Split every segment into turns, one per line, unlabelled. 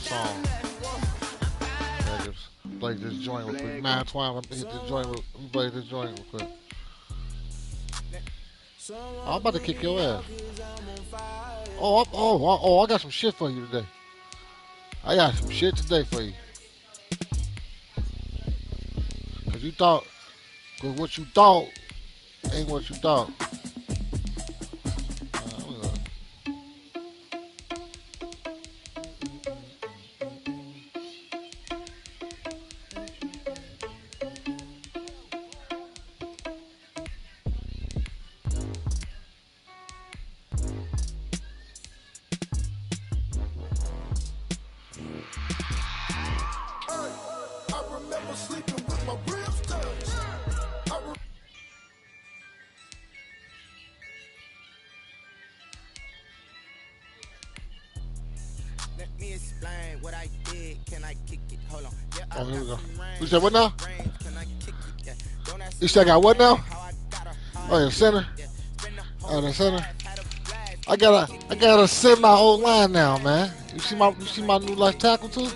song. Yeah, just play this joint real quick. Man, Twine, let me hit this joint. Let me play this joint real quick. Oh, I'm about to kick your ass. I got some shit for you today. I got some shit today for you. Cause what you thought ain't what you thought. Oh, here we go. You said what now? You said I got what now? Oh, the center. Oh, the center. I gotta send my old line now, man. You see my new left tackle too?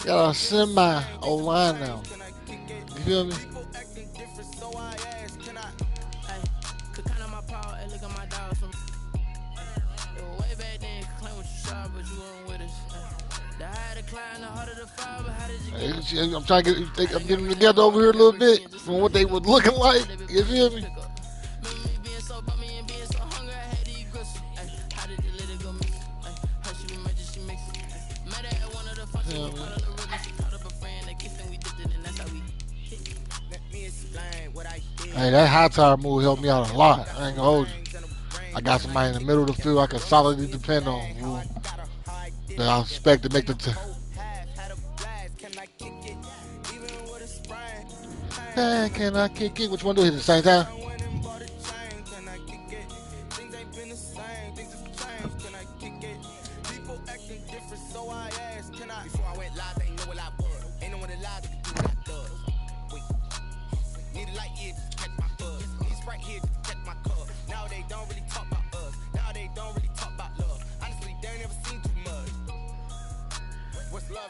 Gotta send my old line now. You feel me? I'm trying to get them together over here a little bit from what they were looking like. You feel me? Hey, that high tire move helped me out a lot. I ain't gonna hold you. I got somebody in the middle of the field I can solidly depend on. Bro. That I expect to make the hey, can I kick it? Which one do we hit at the same time?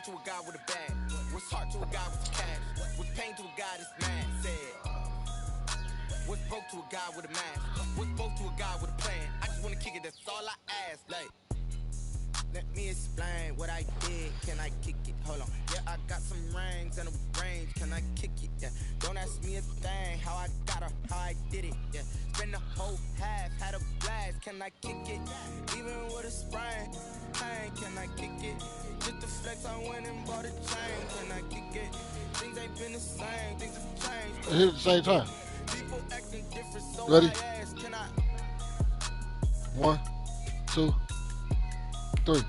To a guy with a bag, what's heart to a guy with cash, what's pain to a guy that's mad, said, what's broke to a guy with a mask, what's broke to a guy with a plan, I just wanna kick it, that's all I ask, like, let me explain what I did, can I kick it, hold on, yeah, I got some rings and a range, can I kick it, yeah, don't ask me a thing, how I got her, how I did it, yeah, spend the whole half, had a blast, can I kick it, even with a sprain, pain, can I kick it, just the flex, I went and bought a chain, can I kick it, things ain't been the same, things have changed,
hit at the same time.
people acting different, so
Ready?
I ask, can I?
1, 2, 3.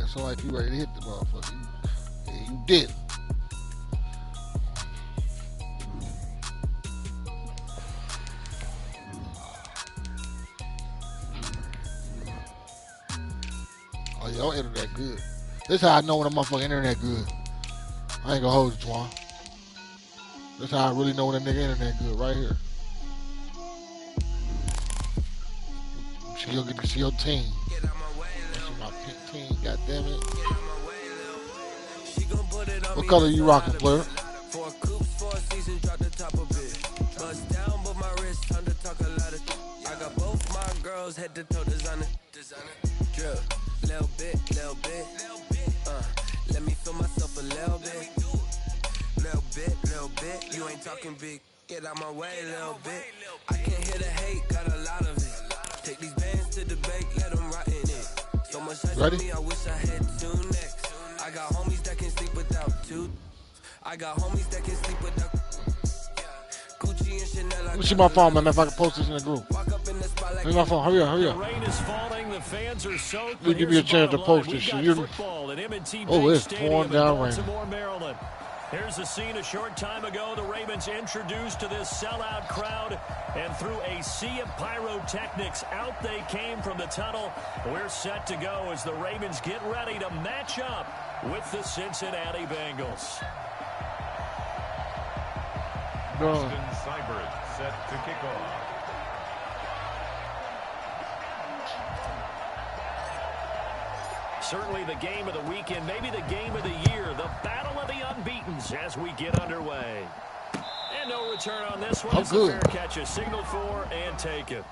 So like you ready to hit the motherfucker. Yeah, you did. Oh yeah, your internet good. This how I know when a motherfucker internet good. I ain't gonna hold you, Twan. This how I really know when a nigga internet good, right here. You get to see your team. See my pink team, goddammit. What color you rocking, player?
For coops, for a season, drop the top of it. Bust down, but my wrist, time to talk a lot of. I got both my girls head to toe designer. Drip, little bit. Let me feel myself a little bit. Little bit. You ain't talking big. Get out my way, little bit. I can't hear the hate, got a lot of it. Take these bands to the bank, let them rot in it. So much ice on me, I wish I had 2 necks. I got homies that can sleep without 2. I got homies that can sleep without Gucci and Chanel.
Let me see my phone, man, if I can post this in the group. Give me my phone, hurry up.
The rain is falling, the fans are soaked.
Let me give you a chance to post this shit. Oh, it's pouring down rain.
Maryland. Here's the scene a short time ago. The Ravens introduced to this sellout crowd, and through a sea of pyrotechnics, out they came from the tunnel. We're set to go as the Ravens get ready to match up with the Cincinnati Bengals.
Austin Seibert set to kick off.
certainly the game of the weekend, maybe the game of the year, the battle of the unbeatens as we get underway. And no return on this one. It's a fair catch, a signal for, and take it.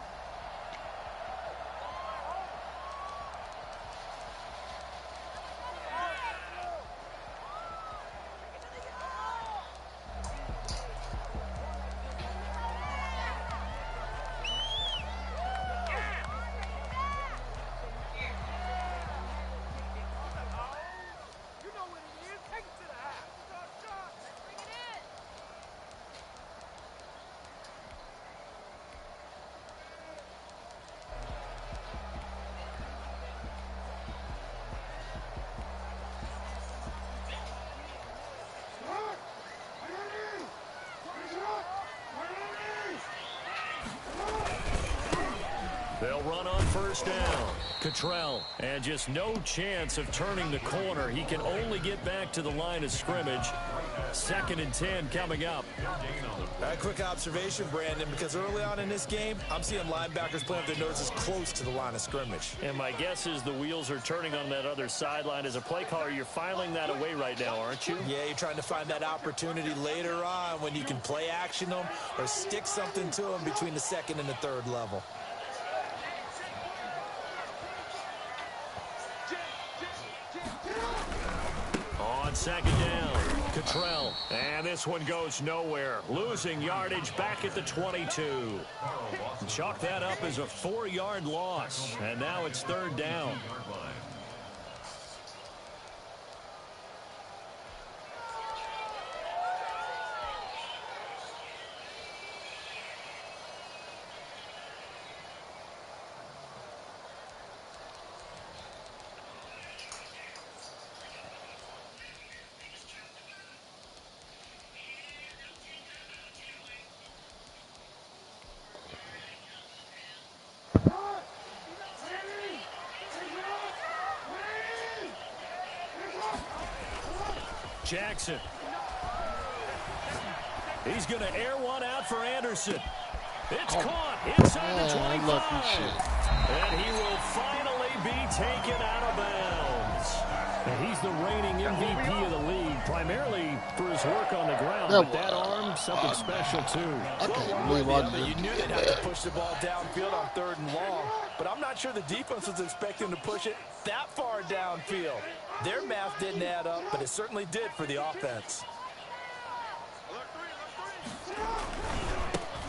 They'll run on first down. Cottrell, and just no chance of turning the corner. He can only get back to the line of scrimmage. 2nd and 10 coming up.
A quick observation, Brandon, because early on in this game, I'm seeing linebackers playing with their noses close to the line of scrimmage.
And my guess is the wheels are turning on that other sideline. As a play caller, you're filing that away right now, aren't you?
Yeah, you're trying to find that opportunity later on when you can play action them or stick something to them between the 2nd and the 3rd level.
On 2nd down, Cottrell, and this one goes nowhere. Losing yardage back at the 22. Chalk that up as a 4-yard loss, and now it's 3rd down. Jackson. He's going to air one out for Anderson. It's caught inside the 25. And he will finally be taken out of bounds. And he's the reigning MVP of the league, primarily for his work on the ground. But that arm, something special, too.
You knew they'd have to push the ball downfield on 3rd and long. But I'm not sure the defense was expecting to push it that far downfield. Their math didn't add up, but it certainly did for the offense.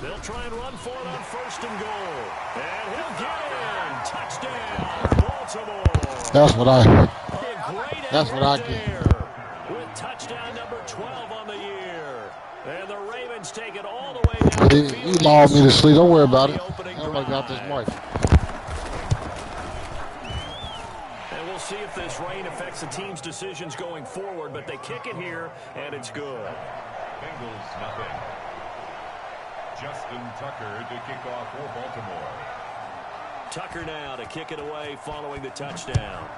They'll try and run for it on 1st and goal. And he'll get in. Touchdown, Baltimore.
That's what I get.
With touchdown number 12 on the year. And the Ravens take it all the way down the field.
You lulled me to sleep. Don't worry about it. Everybody got this mic.
And we'll see if this rain affects the team's decisions going forward, but they kick it here, and it's good.
Bengals nothing. Justin Tucker to kick off for Baltimore.
Tucker now to kick it away following the touchdown.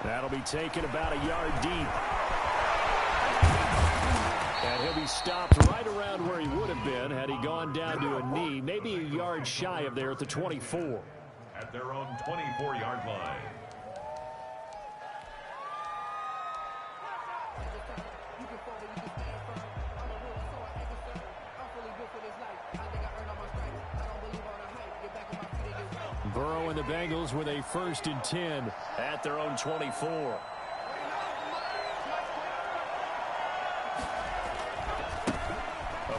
That'll be taken about a yard deep. And he'll be stopped right around where he would have been had he gone down to a knee, maybe a yard shy of there at the 24.
At their own 24-yard line.
Burrow and the Bengals with a 1st and 10 at their own 24.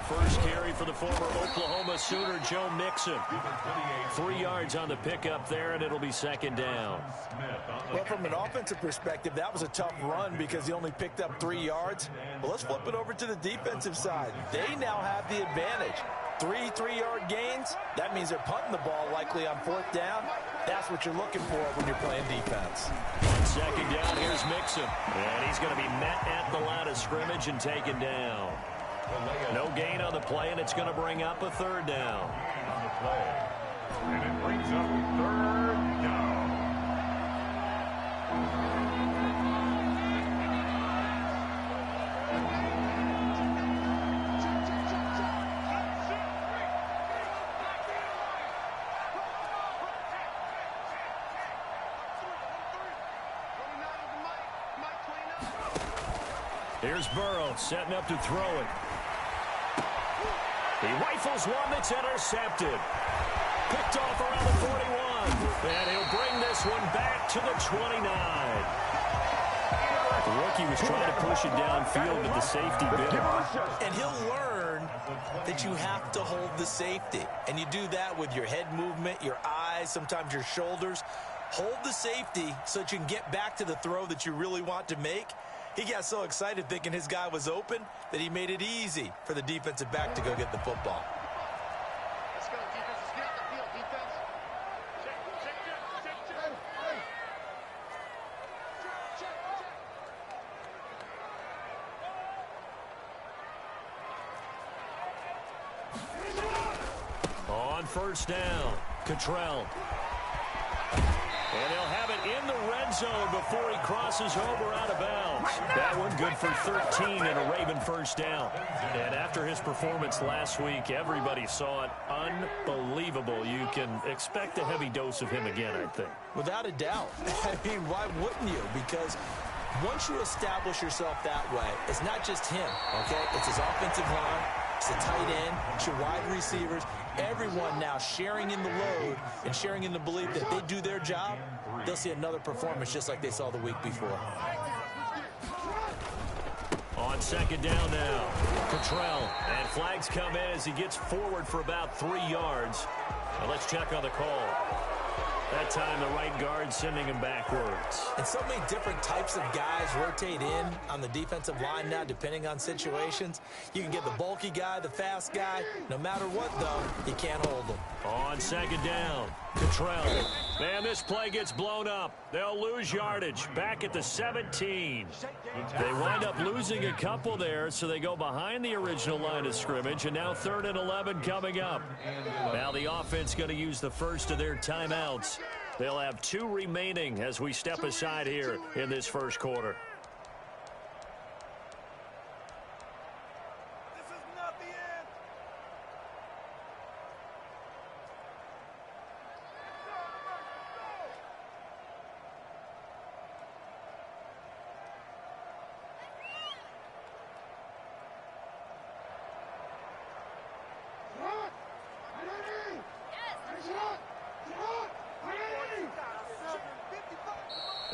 First carry for the former Oklahoma Sooner, Joe Mixon. 3 yards on the pickup there, and it'll be 2nd down.
Well, from an offensive perspective, that was a tough run because he only picked up 3 yards. Well, let's flip it over to the defensive side. They now have the advantage. 3 3-yard gains. That means they're punting the ball likely on 4th down. That's what you're looking for when you're playing defense.
2nd down, here's Mixon. And he's going to be met at the line of scrimmage and taken down. No gain on the play, and it's going to bring up a 3rd down.
On the play. And it brings up 3rd down.
Here's Burrow setting up to throw it. He rifles one that's intercepted. Picked off around the 41. And he'll bring this one back to the 29. The rookie was trying to push it downfield, but the safety bit him.
And he'll learn that you have to hold the safety. And you do that with your head movement, your eyes, sometimes your shoulders. Hold the safety so that you can get back to the throw that you really want to make. He got so excited thinking his guy was open that he made it easy for the defensive back to go get the football.
Let's go, defense. Let's get out the field, defense. Check.
On first down, Cottrell. And he'll have it in the red zone before he crosses over out of bounds. That one good for 13 and a Raven first down. And after his performance last week, everybody saw it. Unbelievable. You can expect a heavy dose of him again, I think.
Without a doubt. I mean, why wouldn't you? Because once you establish yourself that way, it's not just him, okay? It's his offensive line, it's the tight end, it's your wide receivers. Everyone now sharing in the load and sharing in the belief that they do their job, they'll see another performance just like they saw the week before.
On second down now, Cottrell. And flags come in as he gets forward for about 3 yards. Now let's check on the call. That time the right guard sending him backwards.
And so many different types of guys rotate in on the defensive line now depending on situations. You can get the bulky guy, the fast guy. No matter what, though, you can't hold them.
On second down, Cottrell. Man, this play gets blown up. They'll lose yardage back at the 17. They wind up losing a couple there, so they go behind the original line of scrimmage, and now 3rd and 11 coming up. Now the offense going to use the first of their timeouts. They'll have 2 remaining as we step aside here in this first quarter.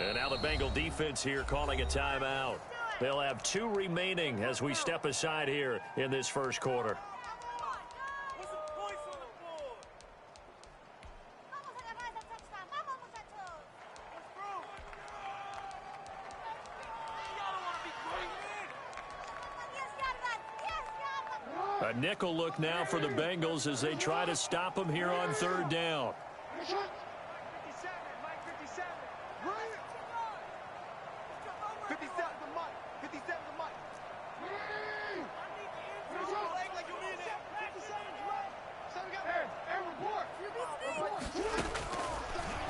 And now the Bengal defense here calling a timeout. They'll have 2 remaining as we step aside here in this first quarter. A nickel look now for the Bengals as they try to stop them here on 3rd down.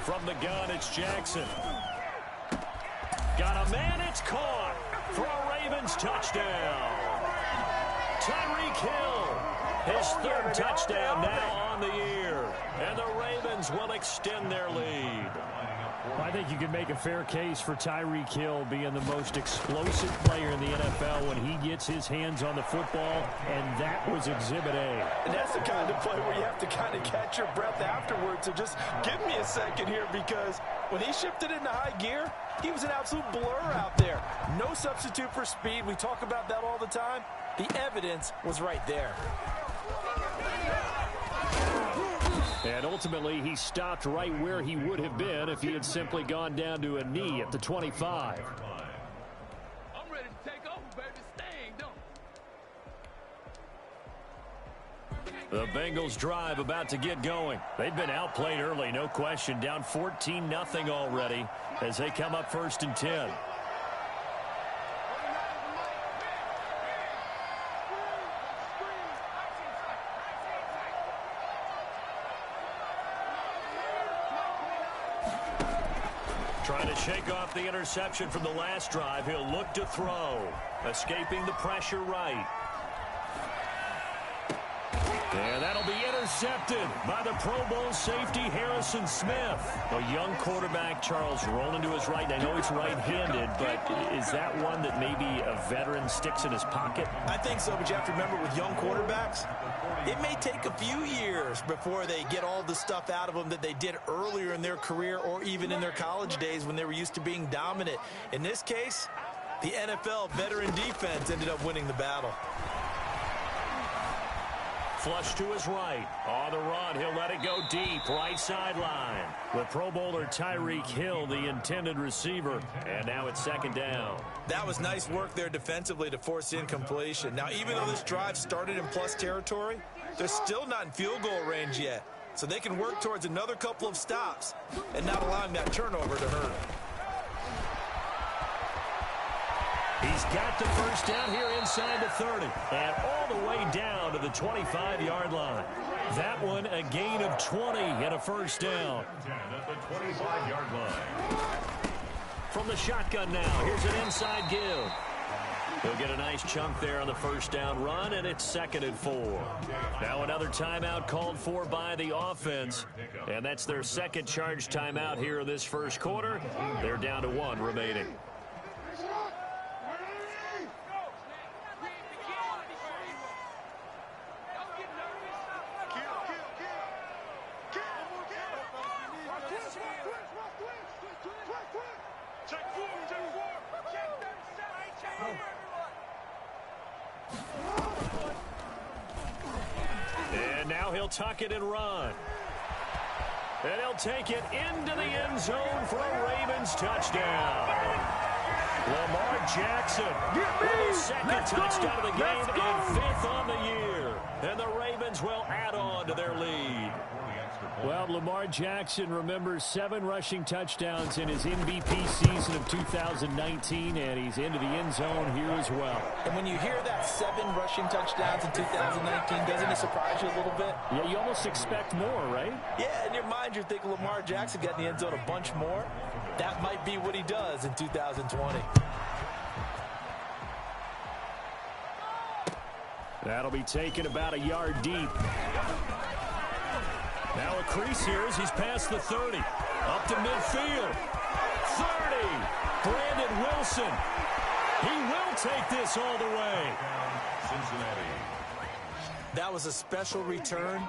From the gun, it's Jackson. Got a man, it's caught for a Ravens touchdown. Tyreek Hill, his 3rd touchdown now on the year. And the Ravens will extend their lead.
I think you can make a fair case for Tyreek Hill being the most explosive player in the NFL when he gets his hands on the football, and that was Exhibit A.
And that's the kind of play where you have to kind of catch your breath afterwards. So just give me a second here, because when he shifted into high gear, he was an absolute blur out there. No substitute for speed. We talk about that all the time. The evidence was right there.
And ultimately, he stopped right where he would have been if he had simply gone down to a knee at the 25.
I'm ready to take over, baby. Staying, don't.
The Bengals drive about to get going. They've been outplayed early, no question. Down 14-0 already as they come up 1st and 10. Trying to shake off the interception from the last drive. He'll look to throw. Escaping the pressure right. And that'll be intercepted. Intercepted by the Pro Bowl safety Harrison Smith. A young quarterback, Charles, rolling to his right. I know he's right-handed, but is that one that maybe a veteran sticks in his pocket?
I think so, but you have to remember with young quarterbacks, it may take a few years before they get all the stuff out of them that they did earlier in their career or even in their college days when they were used to being dominant. In this case, the NFL veteran defense ended up winning the battle.
Flush to his right. On the run, he'll let it go deep. Right sideline. The Pro Bowler Tyreek Hill, the intended receiver. And now it's second down.
That was nice work there defensively to force incompletion. Now, even though this drive started in plus territory, they're still not in field goal range yet. So they can work towards another couple of stops and not allowing that turnover to hurt.
He's got the first down here inside the 30 and all the way down to the 25-yard line. That one a gain of 20 and a first down.
10 at the 25-yard line.
From the shotgun now, here's an inside give. He'll get a nice chunk there on the first down run, and it's 2nd and 4. Now another timeout called for by the offense, and that's their second charge timeout here in this first quarter. They're down to 1 remaining. And now he'll tuck it and run. And he'll take it into the end zone for a Ravens touchdown. Lamar Jackson with his second touchdown of the game and 5th on the year. And the Ravens will add on to their lead.
Well, Lamar Jackson remembers 7 rushing touchdowns in his MVP season of 2019, and he's into the end zone here as well.
And when you hear that 7 rushing touchdowns in 2019, doesn't it surprise you a little bit?
Yeah, you almost expect more, right?
Yeah, in your mind, you're thinking Lamar Jackson got in the end zone a bunch more. That might be what he does in 2020.
That'll be taken about a yard deep.
Now a crease here as he's past the 30. Up to midfield. 30. Brandon Wilson. He will take this all the way.
Cincinnati.
That was a special return,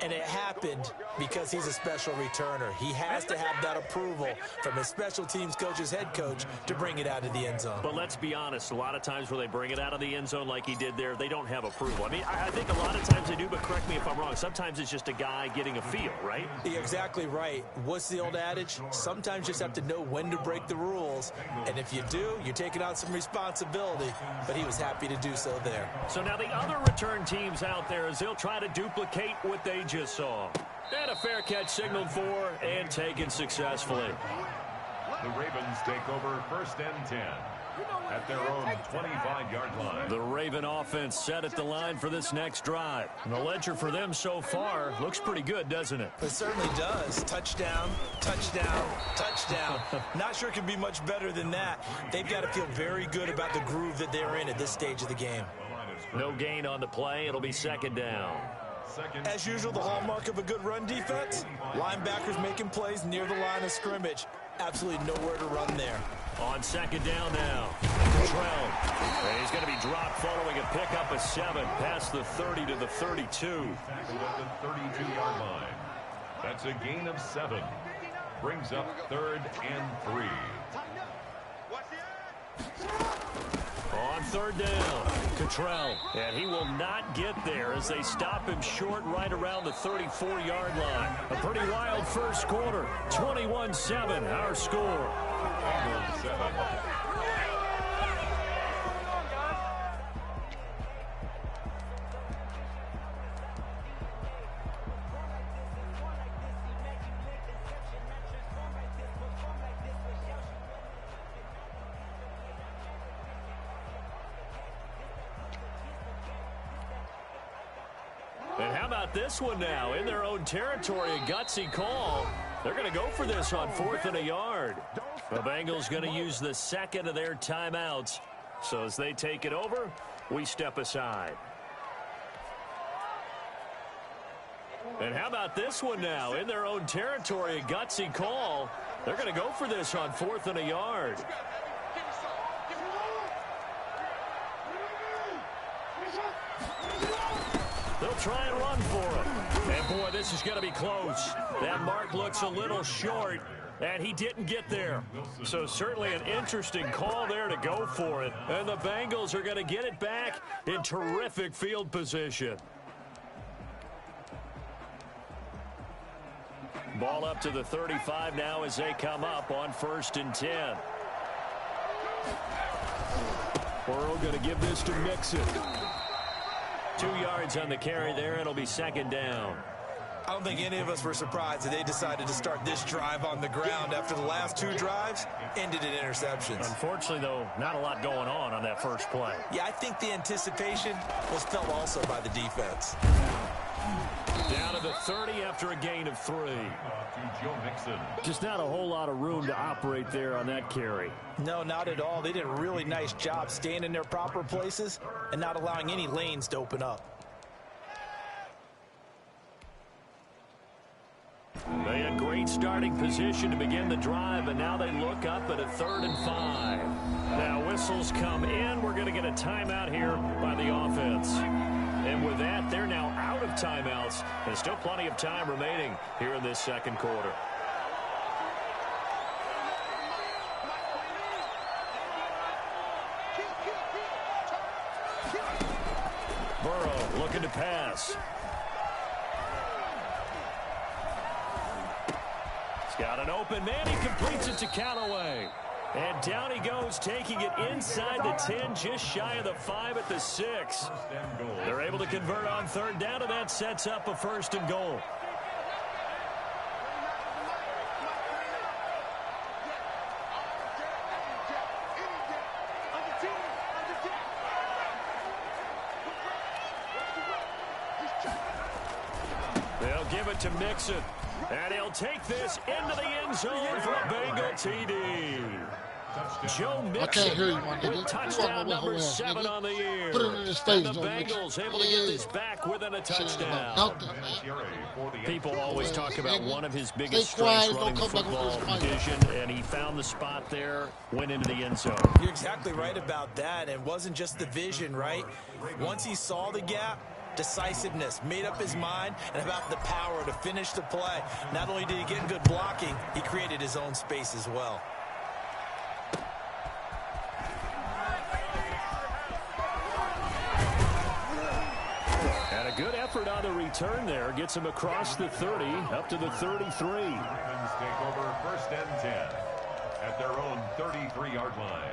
and it happened because he's a special returner. He has to have that approval from his special teams coach's head coach to bring it out of the end zone.
But let's be honest, a lot of times where they bring it out of the end zone like he did there, they don't have approval. I mean, I think a lot of times they do, but correct me if I'm wrong. Sometimes it's just a guy getting a feel, right?
You're exactly right. What's the old adage? Sometimes you just have to know when to break the rules. And if you do, you're taking on some responsibility. But he was happy to do so there.
So now the other return teams out there as they'll try to duplicate what they just saw. And a fair catch signaled for and taken successfully.
The Ravens take over 1st and 10 at their own 25-yard line.
The Raven offense set at the line for this next drive. And the ledger for them so far looks pretty good, doesn't it?
It certainly does. Touchdown, touchdown, touchdown. Not sure it can be much better than that. They've got to feel very good about the groove that they're in at this stage of the game.
No gain on the play. It'll be 2nd down.
As usual, the hallmark of a good run defense, linebackers making plays near the line of scrimmage. Absolutely nowhere to run there.
On 2nd down now, Cottrell. And he's going to be dropped following a pickup of 7 past the 30 to the 32.
Tackled at the 32-yard line. That's a gain of 7. Brings up 3rd and 3.
On 3rd down, Cottrell. And he will not get there as they stop him short right around the 34-yard line. A pretty wild first quarter. 21-7, our score.
7.
And how about this one now? In their own territory, a gutsy call. They're going to go for this on 4th and a yard. The Bengals going to use the 2nd of their timeouts. So as they take it over, we step aside. And how about this one now? In their own territory, a gutsy call. They're going to go for this on 4th and a yard. They'll try and run for it. And, boy, this is going to be close. That mark looks a little short, and he didn't get there. So certainly an interesting call there to go for it. And the Bengals are going to get it back in terrific field position. Ball up to the 35 now as they come up on 1st and 10. Burrow going to give this to Mixon. 2 yards on the carry there. It'll be 2nd down.
I don't think any of us were surprised that they decided to start this drive on the ground after the last 2 drives ended in interceptions.
Unfortunately, though, not a lot going on that first play.
Yeah, I think the anticipation was felt also by the defense.
Down to the 30 after a gain of 3.
Just not a whole lot of room to operate there on that carry.
No, not at all. They did a really nice job staying in their proper places and not allowing any lanes to open up.
They had great starting position to begin the drive, and now they look up at a 3rd and 5. Now whistles come in. We're going to get a timeout here by the offense. And with that, they're now out of timeouts. There's still plenty of time remaining here in this 2nd quarter. Burrow looking to pass. He's got an open man. He completes it to Callaway. And down he goes, taking it inside the 10, just shy of the 5 at the 6. They're able to convert on 3rd down, and that sets up a 1st and goal. They'll give it to Mixon. And he'll take this into the end zone for a Bengal TD. Joe Mixon
I can't hear you, my nigga.
with touchdown number 7 on the year.
Put it in his face,
and the
don't
Bengals
mix.
able to get this back within a touchdown.
Nothing,
People always talk about one of his biggest
Stay quiet,
strengths running the
don't come back with
football
this
vision, and he found the spot there, went into the end zone.
You're exactly right about that. It wasn't just the vision, right? Once he saw the gap, decisiveness, made up his mind, and about the power to finish the play. Not only did he get good blocking, he created his own space as well.
And a good effort on the return there. Gets him across the 30, up to the 33.
Ravens take over 1st and 10 at their own 33-yard line.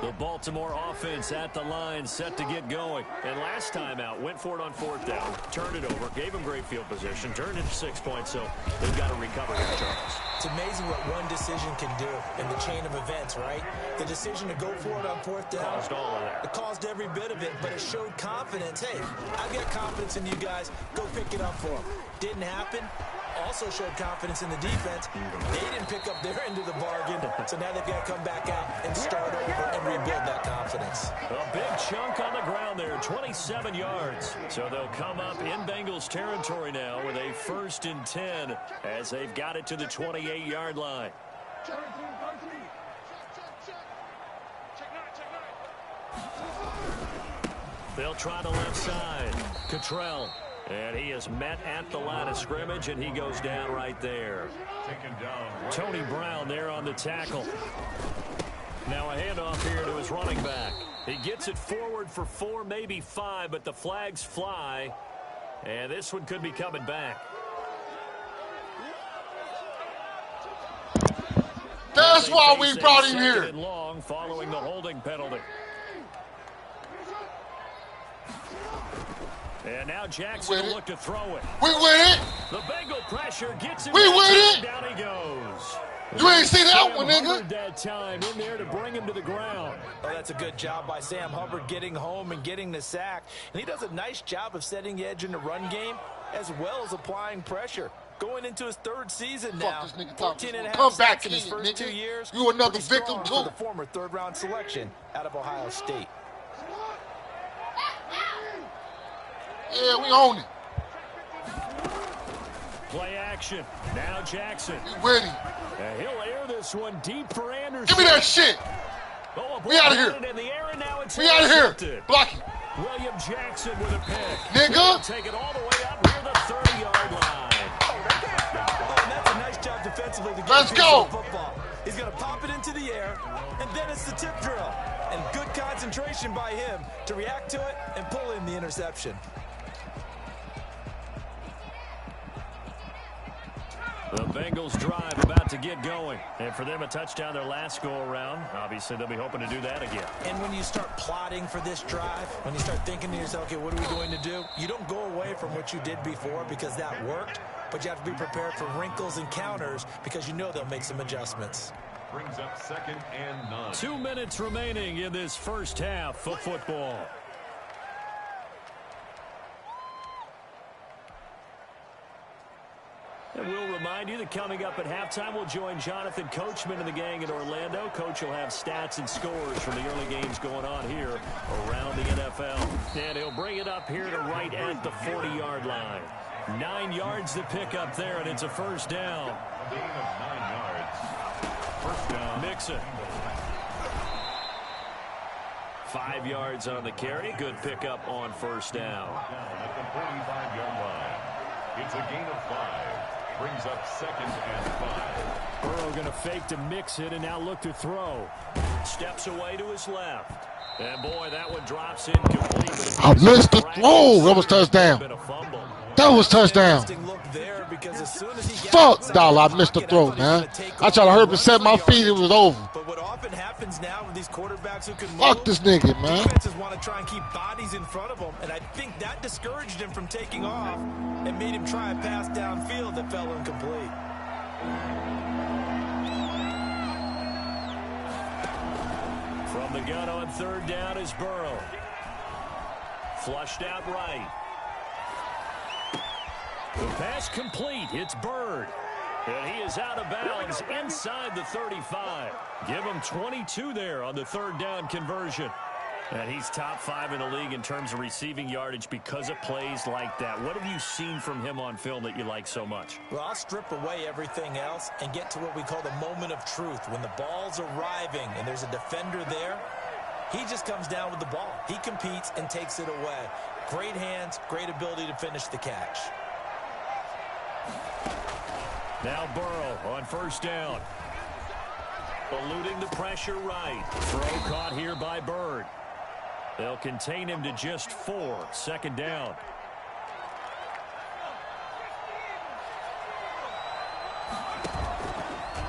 The Baltimore offense at the line, set to get going. And last time out, went for it on 4th down, turned it over, gave him great field position, turned it to 6 points, so they've got to recover here, Charles.
It's amazing what one decision can do in the chain of events, right? The decision to go for it on 4th down.
Caused all of that.
It caused every bit of it, but it showed confidence. Hey, I've got confidence in you guys. Go pick it up for them. Didn't happen. Also showed confidence in the defense. They didn't pick up their end of the bargain, so now they've got to come back out and start over and rebuild that confidence.
A big chunk on the ground there, 27 yards. So they'll come up in Bengals territory now with a 1st and 10 as they've got it to the 28-yard line. They'll try the left side. Cottrell. And he is met at the line of scrimmage, and he goes down right there. Tony Brown there on the tackle. Now a handoff here to his running back. He gets it forward for 4, maybe 5, but the flags fly. And this one could be coming back.
That's why we brought him here.
2nd and long following the holding penalty. And now Jackson will look to throw it.
We win it.
The Bengal pressure gets him.
We win it.
Down he goes.
You ain't see that
Sam
one, nigga.
Hubbard that time in there to bring him to the ground.
Oh, that's a good job by Sam Hubbard getting home and getting the sack. And he does a nice job of setting the edge in the run game as well as applying pressure. Going into his third season
Fuck
now.
this nigga
14
talking.
and a
Come
half
back
sacks in his
here,
first
nigga.
2 years.
You another
Pretty
victim
strong
too.
for the former third-round selection out of Ohio State.
Yeah, we own it.
Play action. Now Jackson.
You ready?
And he'll air this one deep for Anderson.
Give me that shit.
Oh,
We out of here.
In the air, and now it's
We out of here.
intercepted.
Block it.
William Jackson with a pick.
Nigga.
He'll take it all the way up near the 30-yard line.
Oh, and that's a nice job defensively to get
Let's
a piece
go.
of the football. He's going to pop it into the air, and then it's the tip drill. And good concentration by him to react to it and pull in the interception.
The Bengals drive about to get going. And for them, a touchdown their last go-around. Obviously, they'll be hoping to do that again.
And when you start plotting for this drive, when you start thinking to yourself, okay, what are we going to do? You don't go away from what you did before because that worked, but you have to be prepared for wrinkles and counters because you know they'll make some adjustments.
Brings up 2nd and 9.
2 minutes remaining in this first half of football. And we'll remind you that coming up at halftime, we'll join Jonathan Coachman and the gang in Orlando. Coach will have stats and scores from the early games going on here around the NFL. And he'll bring it up here to right at the 40-yard line. 9 yards to pick up there, and it's a first down.
A gain of 9 yards. First down.
Mixon. 5 yards on the carry. Good pickup on first down.
At the 45-yard line. It's a gain of 5. Brings up 2nd and 5.
Burrow going to fake to mix it and now look to throw. Steps away to his left. And boy, that one drops incomplete.
I missed the throw. That was touchdown. That was touchdown. Fuck, dollar. I missed the throw, man. I tried to hurry up and set my feet. It was over.
But what often happens now with these quarterbacks who can move,
fuck this nigga, man.
Defenses want to try and keep bodies in front of them, and I think that discouraged him from taking off and made him try a pass downfield that fell incomplete.
From the gun on third down is Burrow. Flushed out right. The pass complete. It's Bird. And he is out of bounds inside the 35. Give him 22 there on the third down conversion. And he's top 5 in the league in terms of receiving yardage because of plays like that. What have you seen from him on film that you like so much?
Well, I'll strip away everything else and get to what we call the moment of truth. When the ball's arriving and there's a defender there, he just comes down with the ball. He competes and takes it away. Great hands, great ability to finish the catch.
Now Burrow on first down. Eluding the pressure right. Throw caught here by Bird. They'll contain him to just 4. Second down.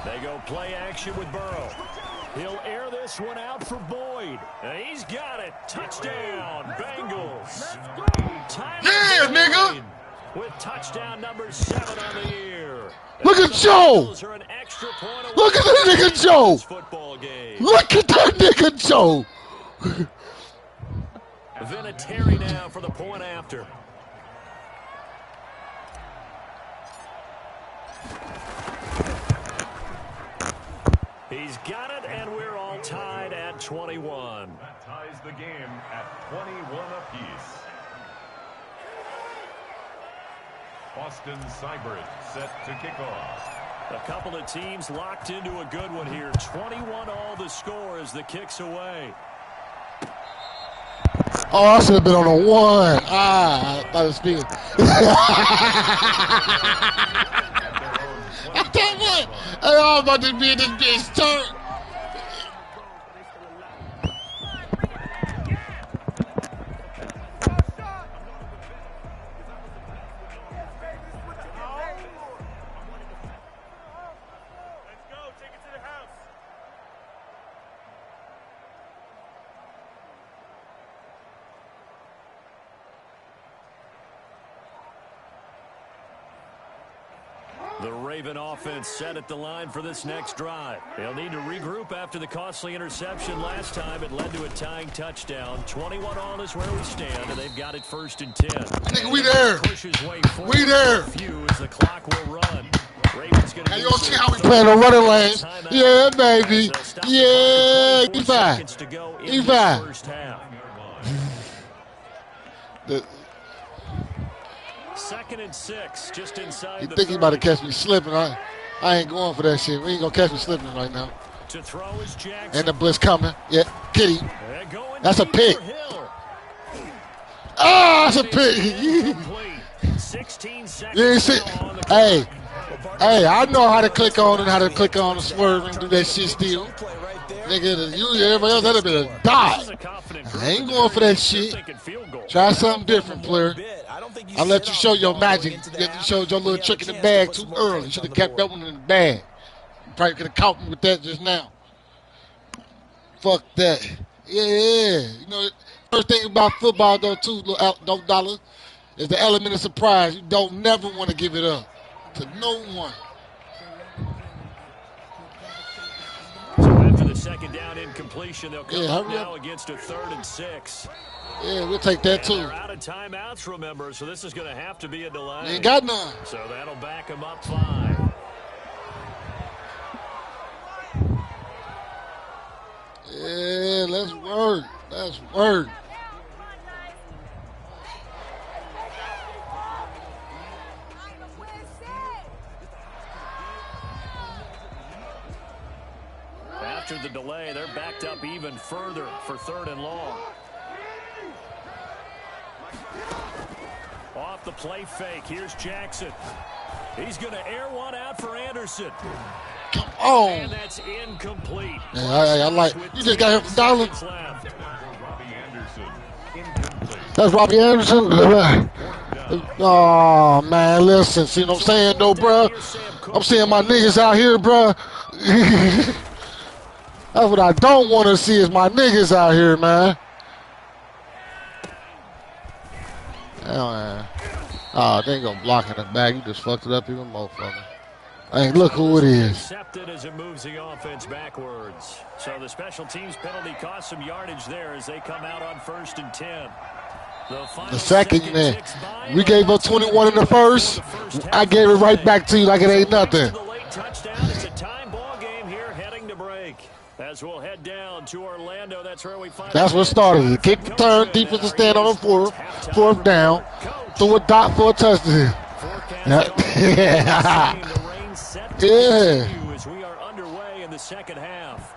They go play action with Burrow. He'll air this one out for Boyd. And he's got it. Touchdown, Bengals.
Yeah, nigga.
With touchdown number 7 on the year.
Look at Joe. Look at that nigga Joe. Look at that nigga Joe.
Vinatieri now for the point after. He's got it, and we're all tied at 21.
That ties the game at 21 apiece. Austin Seibert set to kick off.
A couple of teams locked into a good one here. 21 all the score as the kick's away.
Oh, I should have been on a 1. I thought it was speaking. I thought what? Hey, I'm about to be in this bitch turn.
The Raven offense set at the line for this next drive. They'll need to regroup after the costly interception last time. It led to a tying touchdown. 21-all is where we stand, and they've got it 1st and 10.
Nigga, we there. We there.
As the clock will run. Ravens gonna
now you don't see how we playing the running lanes. Yeah, baby. Yeah, Ps5. Ps5.
2nd and 6, just inside.
You think he about to catch me slipping? I ain't going for that shit. We ain't gonna catch me slipping right now.
To throw is Jackson.
And the blitz coming. Yeah, kitty. That's a pick. Ah, that's a pick.
16 seconds.
You see? Hey, I know how to click on and how to click on and swerve and do that shit still. Nigga, you everybody else, that'd have been a die. I ain't going for that shit. Try something different, player. I'll let you show your magic. You showed your little trick in the bag too early. You should have kept that one in the bag. You probably could have caught me with that just now. Fuck that. Yeah. You know, first thing about football, though, too, those dollars, is the element of surprise. You don't never want to give it up to no one.
So after the second down incompletion, they'll come up now against a 3rd and 6.
Yeah, we'll take that too.
They're out of timeouts, remember, so this is going to have to be a delay.
They ain't got none.
So that'll back them up 5.
Yeah, let's work. Let's work.
After the delay, they're backed up even further for 3rd and long. Off the play fake, here's Jackson. He's going to air one out for Anderson.
Come on.
And that's incomplete.
Yeah, I like. You just got him from Dollar. That's Robbie Anderson. Oh, man, listen. See what I'm saying, though, bro? I'm seeing my niggas out here, bro. That's what I don't want to see is my niggas out here, man. Oh, they ain't gonna block in the back. You just fucked it up even more for me. Hey, look who it is.
Accepted as it moves the offense backwards. So the special teams penalty cost some yardage there as they come out on 1st and 10.
The second, man. We gave up 21 in the first. I gave it right back to you like it ain't nothing.
It's a time ball game here heading to break. As we'll head down to Orlando, that's where we find.
That's what started. Kick the turn, defensive stand on the fourth down, throw a dot for a touchdown. Yeah.
As we are underway in the second half.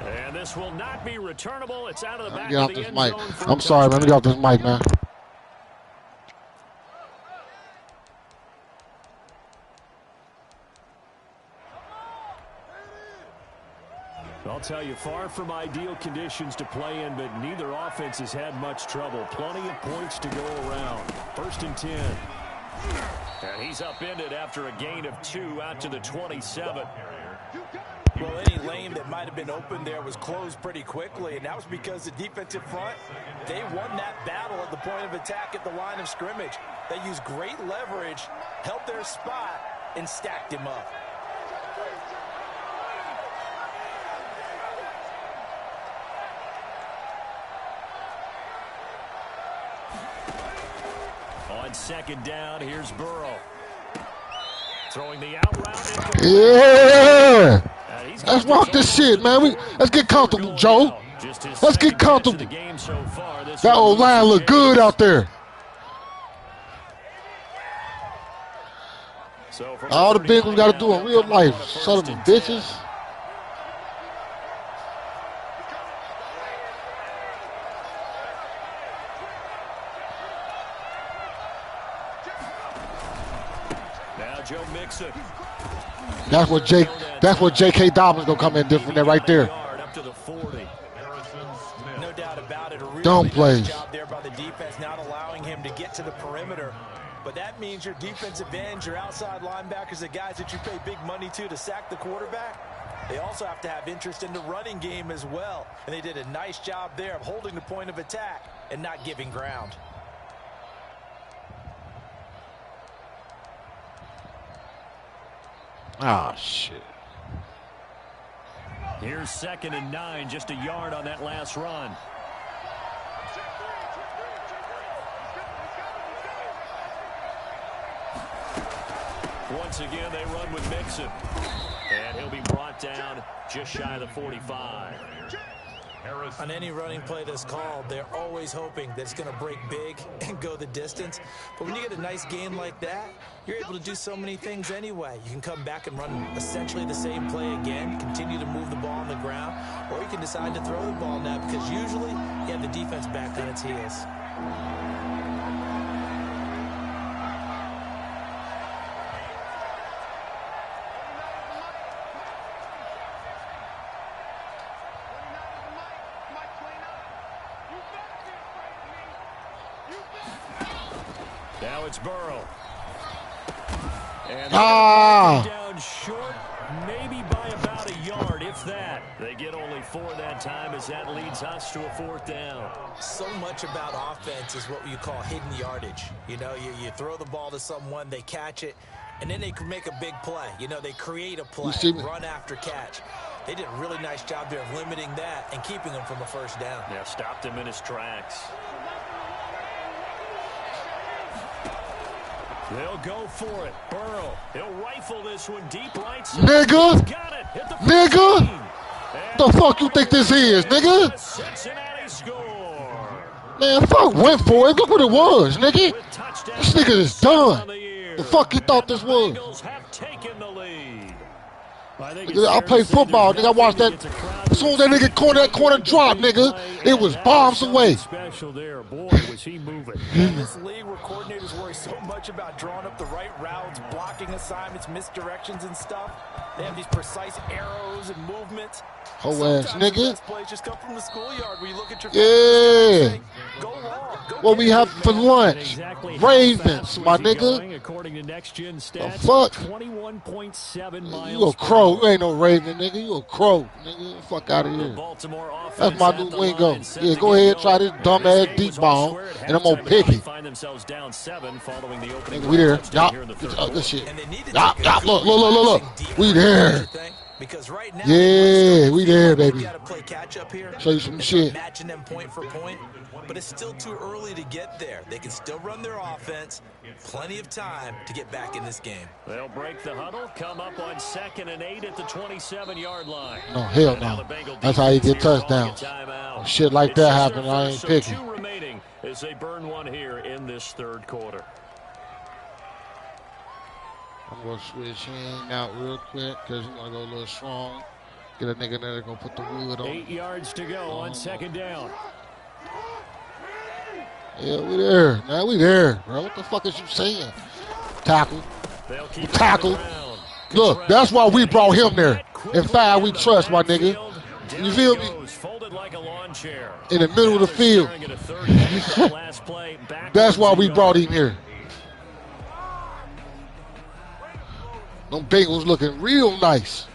And this will not be returnable. It's out of the back of the end zone.
I'm sorry, man. Let me get off this mic, man.
I'll tell you, far from ideal conditions to play in, but neither offense has had much trouble. Plenty of points to go around. 1st and 10.
And he's upended after a gain of 2 out to the 27.
Well, any lane that might have been open there was closed pretty quickly, and that was because the defensive front, they won that battle at the point of attack at the line of scrimmage. They used great leverage, held their spot, and stacked him up.
On 2nd down, here's Burrow. Throwing the out route.
Yeah. Let's walk this shit, man. Let's get comfortable, Joe. Let's get comfortable. That old line look good out there. All the big ones got to do in real life. Son of a bitches.
Joe Mixon.
That's what J.K. Dobbins gonna come in different there right there.
Up to the 40.
No doubt about it. A really
Don't play.
nice job there by the defense, not allowing him to get to the perimeter. But that means your defensive ends, your outside linebackers, the guys that you pay big money to sack the quarterback, they also have to have interest in the running game as well. And they did a nice job there of holding the point of attack and not giving ground.
Ah, shit.
Here's 2nd and 9, just a yard on that last run. Once again, they run with Mixon. And he'll be brought down just shy of the 45.
On any running play that's called, they're always hoping that it's going to break big and go the distance. But when you get a nice gain like that, you're able to do so many things anyway. You can come back and run essentially the same play again, continue to move the ball on the ground, or you can decide to throw the ball now because usually you have the defense back on its heels.
Now it's Burrow. And down short, maybe by about a yard, if that. They get only 4 that time as that leads us to a 4th down.
So much about offense is what you call hidden yardage. You know, you throw the ball to someone, they catch it, and then they can make a big play. You know, they create a play, run after catch. They did a really nice job there of limiting that and keeping him from a 1st down.
Yeah, stopped him in his tracks. They'll go for it. Burrow, he'll rifle this one deep right side.
Nigga!
Got it. Hit the
Nigga! The fuck you think this is, nigga?
Cincinnati score.
Man, fuck went for it. Look what it was, nigga. This nigga is done. The fuck you thought this was?
Have taken the lead.
I play football, nigga. I watched that. As soon as that nigga corner drop, nigga, it was bombs away.
Special there. Boy, was he moving.
In this league where coordinators worry so much about drawing up the right routes, blocking assignments, misdirections and stuff, they have these precise arrows and movements.
Whole ass nigga.
The best plays just come from the schoolyard where you look at your
yeah.
go long, go
what we have for lunch? Ravens, my nigga.
According to Next Gen
The
stats,
fuck?
21.7 miles.
You a crow. You ain't no Raven, nigga. You a crow, nigga. Fuck out of here. That's my new lingo. Yeah, go ahead, try this dumbass deep ball, and I'm gonna pick it. Nigga, we there. Yup. This shit. Yup. Look. We there.
Because right now,
yeah, we there, baby.
You gotta play catch up here.
Show you some shit.
Matching them point for point, but it's still too early to get there. They can still run their offense. Plenty of time to get back in this game.
They'll break the huddle, come up on 2nd and 8 at the 27-yard line.
No, hell no. That's how you get touchdowns. Shit like that happen, I ain't picking.
2 remaining as they burn one here in this 3rd quarter.
I'm going to switch in out real quick because you want to go a little strong. Get a nigga there to go put the wood on.
8 yards to go on 2nd down.
Yeah, we there. Man, we there, bro. What the fuck is you saying? Tackle. Tackle. Look, that's why we brought him there. In fact, we trust, my nigga. You feel me? In the middle of the field. That's why we brought him here. Them Bengals looking real nice.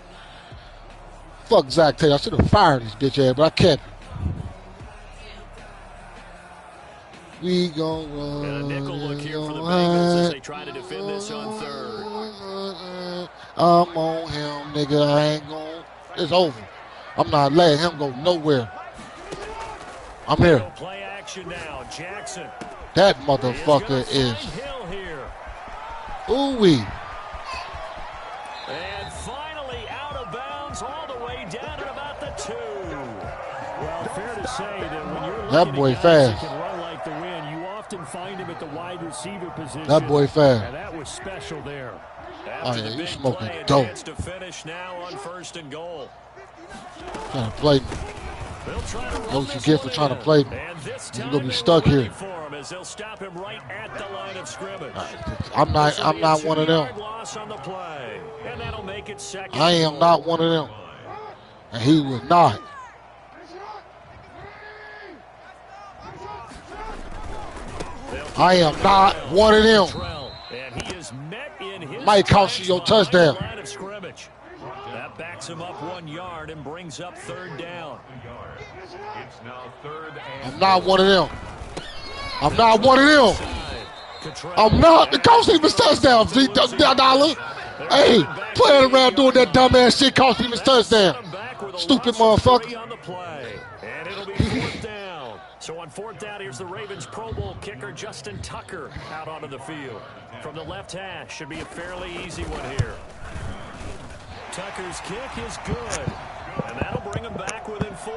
Fuck Zach Taylor. I should have fired this bitch ass, but I kept him. We gon' run.
And a nickel look here for the Bengals as they try to defend this on 3rd.
I'm on him, nigga. I ain't gon'. It's over. I'm not letting him go nowhere. I'm here.
Play action now. Jackson.
That motherfucker is. Ooh-wee.
And finally out of bounds all the way down at about the 2.
Well, fair to say that when you're looking
that boy
at guys
fast.
that can run like the wind, you often find him at the wide receiver position.
That boy fast.
And that was special there.
Oh yeah, you smoking dope.
To finish now on 1st and goal.
Trying to play me. Know what you get for trying to play me. You're gonna be stuck here. I'm not one of them. I am not one of them. And he was not. I am not one of them. Might cost you your touchdown.
That backs him up 1 yard and brings up 3rd down.
I'm not one of them. I'm not one of them. I'm not. The coach even touchdown. Dollar. Hey, playing around doing that dumbass shit cost him his touchdown. Stupid motherfucker.
On the play. And it'll be 4th down. So on 4th down, here's the Ravens Pro Bowl kicker Justin Tucker out onto the field. From the left hash, should be a fairly easy one here. Tucker's kick is good. And that'll bring him back within 4.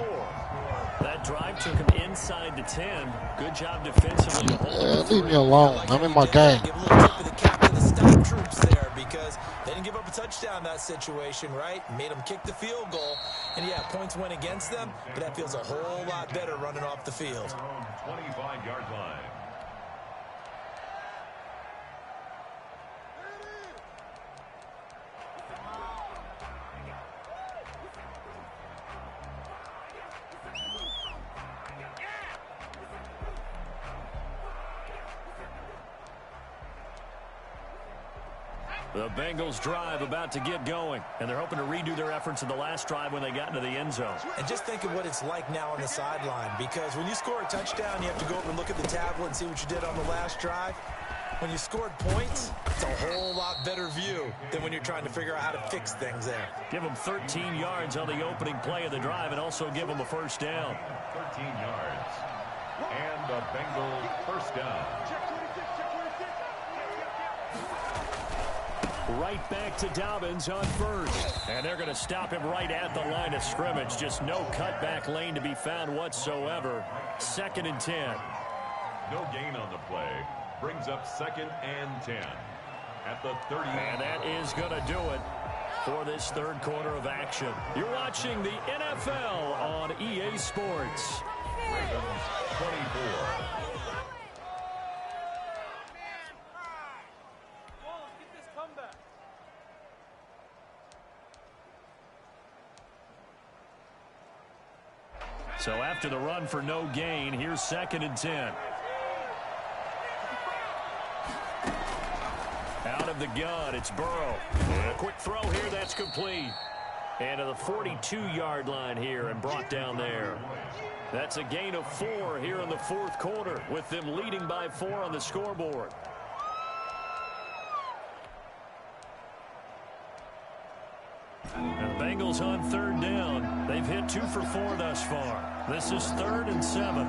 That drive took him inside the 10. Good job defensively to hold him.
Leave me alone. I'm in my game.
Give a little tip of the cap to the stop troops there because they didn't give up a touchdown in that situation, right? Made them kick the field goal. And, yeah, points went against them, but that feels a whole lot better running off the field.
25-yard line.
The Bengals drive about to get going, and they're hoping to redo their efforts in the last drive when they got into the end zone.
And just think of what it's like now on the sideline, because when you score a touchdown, you have to go over and look at the tablet and see what you did on the last drive. When you scored points, it's a whole lot better view than when you're trying to figure out how to fix things there.
Give them 13 yards on the opening play of the drive and also give them a first down.
13 yards. And the Bengals first down.
Right back to Dobbins on first. And they're going to stop him right at the line of scrimmage. Just no cutback lane to be found whatsoever. 2nd and 10.
No gain on the play. Brings up 2nd and 10. At the 30.
And that is going to do it for this third quarter of action. You're watching the NFL on EA Sports.
Ravens 24.
So after the run for no gain, here's 2nd and 10. Out of the gun, it's Burrow. And a quick throw here, that's complete. And to the 42-yard line here and brought down there. That's a gain of 4 here in the 4th quarter with them leading by 4 on the scoreboard. And Bengals on 3rd down. They've hit 2 for 4 thus far. This is 3rd and 7.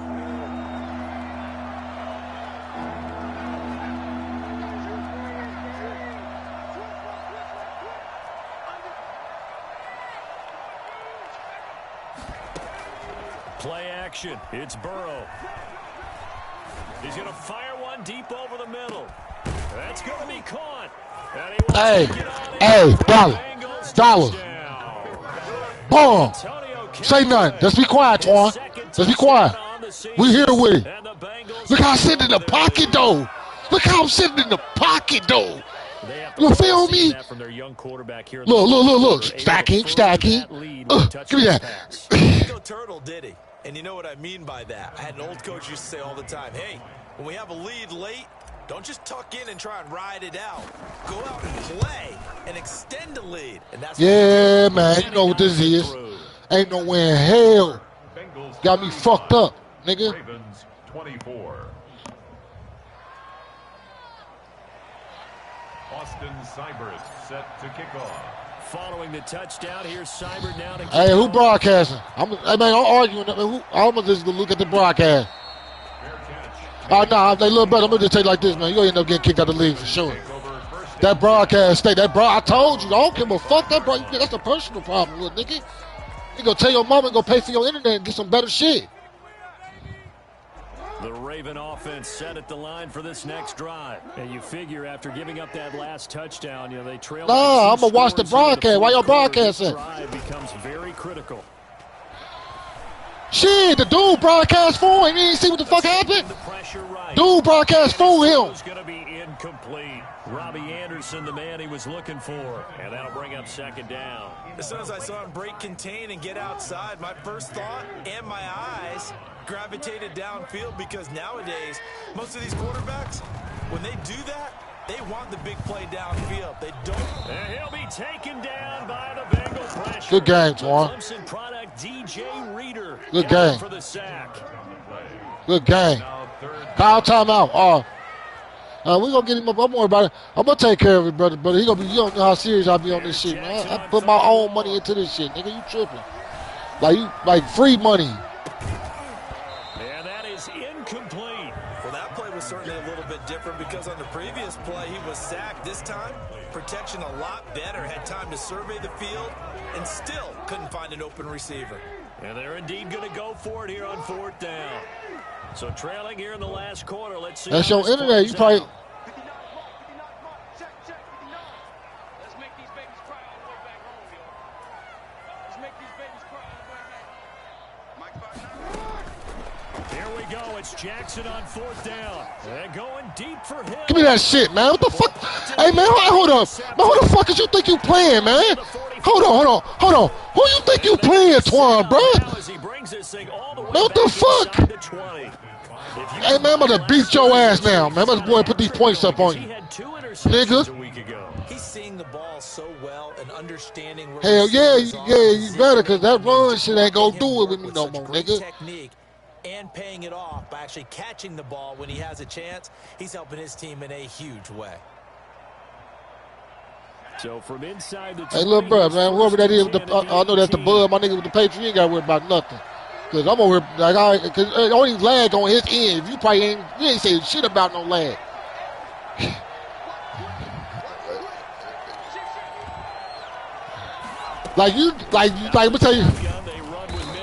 Play action. It's Burrow. He's going to fire one deep over the middle. That's going to be caught.
Hey, Dollar. Boom. Say nothing. Just be quiet, Twan. Just be quiet. We here with it. Look how I'm sitting in the pocket, though. Look how I'm sitting in the pocket, though. You feel me? Look. Stacking. Give me that.
Go turtle, did he? And you know what I mean by that. I had an old coach used to say all the time, hey, when we have a lead late, don't just tuck in and try and ride it out. Go out and play and extend the lead. And that's
yeah, man. You know what this is. Ain't no way in hell. Got me fucked up, nigga.
Ravens 24. Austin Seibert set to kick off.
Following the touchdown, here's Seibert now to kick
Hey, who
off.
broadcasting? I'm arguing. I'm going to just look at the broadcast. Oh, no, they little brother. I'm going to just tell you like this, man. You'll end up getting kicked out of the league for sure. That broadcast state, I told you. I don't give a fuck that, bro. That's a personal problem, little nigga. You go tell your mama and go pay for your internet and get some better shit.
The Raven offense set at the line for this next drive. And you figure after giving up that last touchdown, you know, they trail.
Nah, I'm going to watch the broadcast. Why y'all broadcasting?
Drive becomes very critical.
Shit, the dude broadcast for him. You didn't see what the fuck happened? Dude broadcast for him.
It's going to be incomplete. Robbie Anderson, the man he was looking for. And that'll bring up 2nd down.
As soon as I saw him break contain and get outside, my first thought and my eyes gravitated downfield, because nowadays, most of these quarterbacks, when they do that, they want the big play downfield. They don't.
And he'll be taken down by the Bengal pressure.
Good game, Twan.
Clemson product DJ Reader.
Good game.
For the sack.
Good game. Call timeout. We gonna get him up. I'm worried about it. I'm gonna take care of it, brother. But he gonna be. You don't know how serious I be on this shit, man. I put my own money into this shit, nigga. You tripping? Like free money.
And that is incomplete.
Well, that play was certainly a little bit different because on the previous play he was sacked. This time, protection a lot better. Had time to survey the field and still couldn't find an open receiver.
And they're indeed going to go for it here on 4th down. So trailing here in the last quarter. Let's see.
That's your internet. You probably.
Let's make these babies cry all the way back home, yo. Let's make these babies cry all the way back.
Here we go. It's Jackson on 4th down. And going deep for him.
Give me that shit, man. What the fuck? Hey, man, hold up. Man, who the fuck is you think you playing, man? Hold on. Who you think you playing, Twan, bro? Man, what the fuck? Hey, man, I'm going to beat your ass now, man. I'm going to go and put these points up on you. Nigga.
He's seeing the ball so well and understanding where
hell yeah, you better, because that run shit ain't going to do it with me no more, nigga.
Technique and paying it off by actually catching the ball when he has a chance. He's helping his team in a huge way.
So from inside the
hey, little bro, man, whoever that is, I know that's the bud. My nigga with the Patriots, you ain't got to worry about nothing. Because I'm over here, like, because only lag on his end. If you probably ain't saying shit about no lag.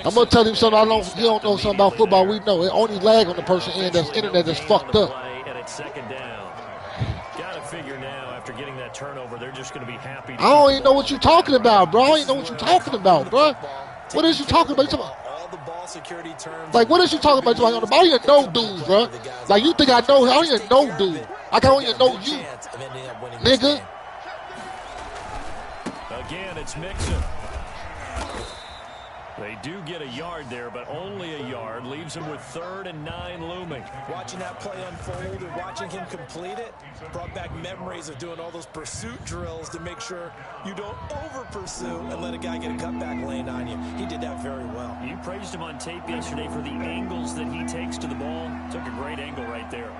I'm gonna tell him something. He don't know something about football. We know it only lag on the person end that's internet that's fucked up.
And it's 2nd down. Gotta figure now after getting that turnover, they're just gonna be happy.
I don't even know what you're talking about, bro. I don't even know what you're talking about, bro. What is you talking about? Like, what is you talking about? I don't even know dudes, bro. Like, you think I know? I don't even know dude. I don't even know you, nigga.
Again, it's Mixon. They do get a yard there, but only a yard. Leaves him with 3rd and 9 looming.
Watching that play unfold and watching him complete it brought back memories of doing all those pursuit drills to make sure you don't over-pursue and let a guy get a cutback lane on you. He did that very well.
You praised him on tape yesterday for the angles that he takes to the ball. Took a great angle right there.